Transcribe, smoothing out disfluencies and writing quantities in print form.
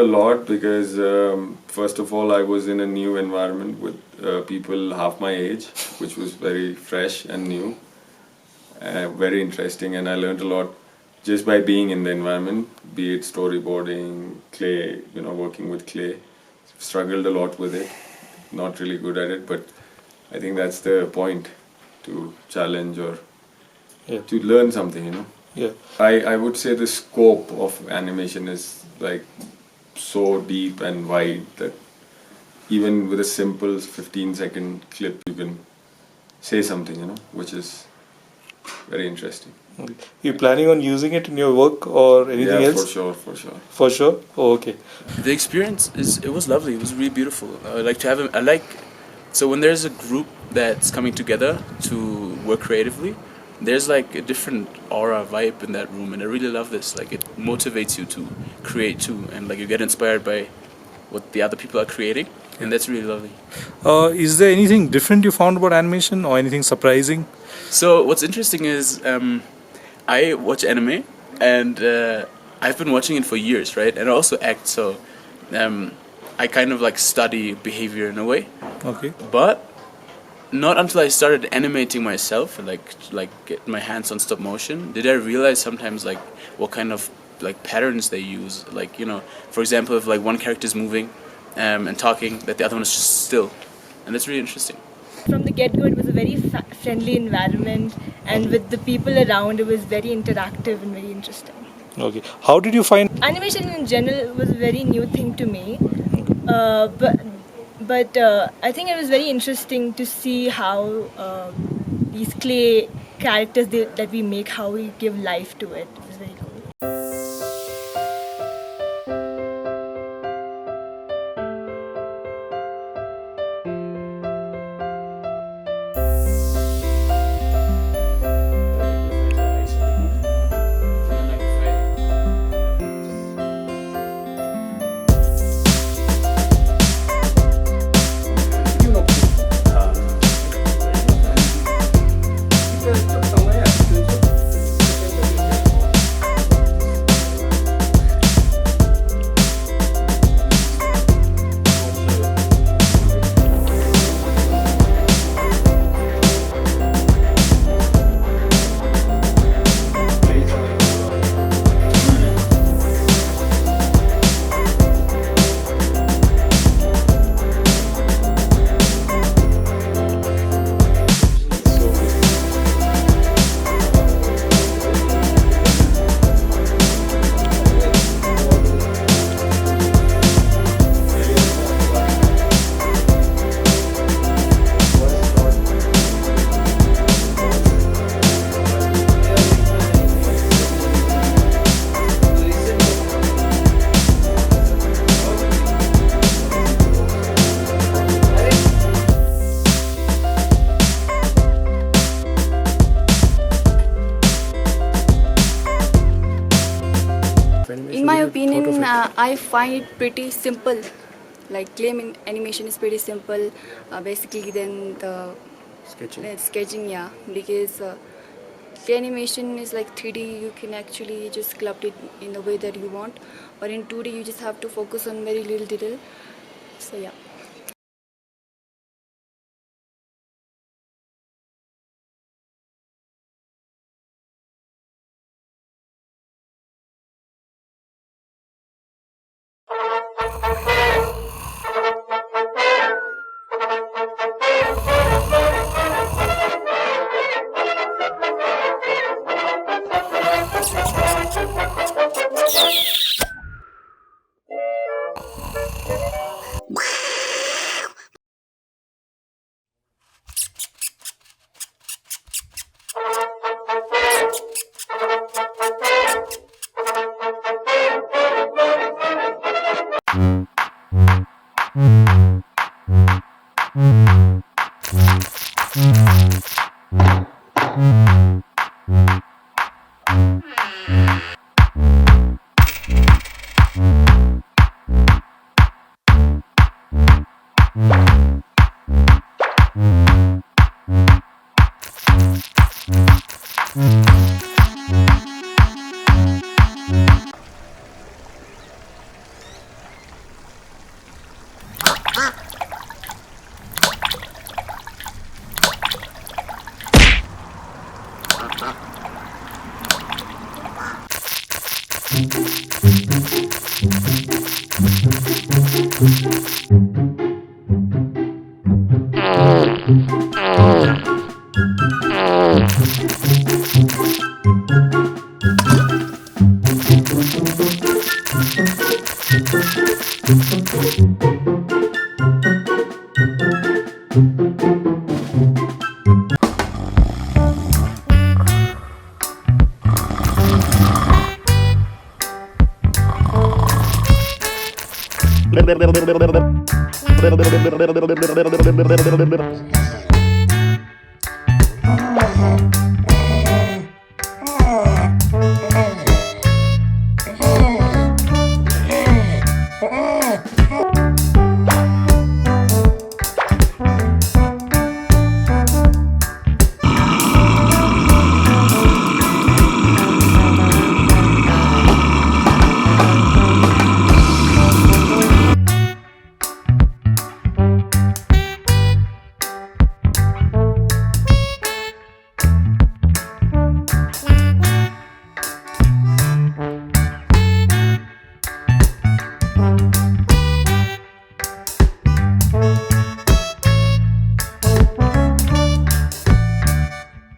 a lot because first of all I was in a new environment with people half my age, which was very fresh and new, very interesting, and I learned a lot just by being in the environment, be it storyboarding, clay, working with clay. Struggled a lot with it, not really good at it, but I think that's the point, to challenge or to learn something. Yeah. I would say the scope of animation is like so deep and wide that even with a simple 15-second clip you can say something, which is very interesting. Okay. You planning on using it in your work or anything else? For sure. For sure? Oh, okay. The experience it was lovely. It was really beautiful. I like to have so when there's a group that's coming together to work creatively, there's like a different aura vibe in that room, and I really love this. Like, it motivates you to create too, and like you get inspired by what the other people are creating, and that's really lovely. Is there anything different you found about animation or anything surprising? So what's interesting is I watch anime, and I've been watching it for years, right? And I also act, so I kind of like study behavior in a way. Okay. But not until I started animating myself and like get my hands on stop motion did I realize sometimes like what kind of like patterns they use. Like, for example, if like one character is moving and talking, that the other one is just still, and that's really interesting. From the get-go, it was a very friendly environment, and with the people around, it was very interactive and very interesting. Okay. How did you find Animation in general was a very new thing to me, but I think it was very interesting to see how these clay characters that we make, how we give life to it. It was very cool. In my opinion, I find it pretty simple. Like, clay animation is pretty simple. Basically, then the sketching, yeah, because clay animation is like 3D. You can actually just sculpt it in the way that you want, but in 2D you just have to focus on very little detail. So yeah.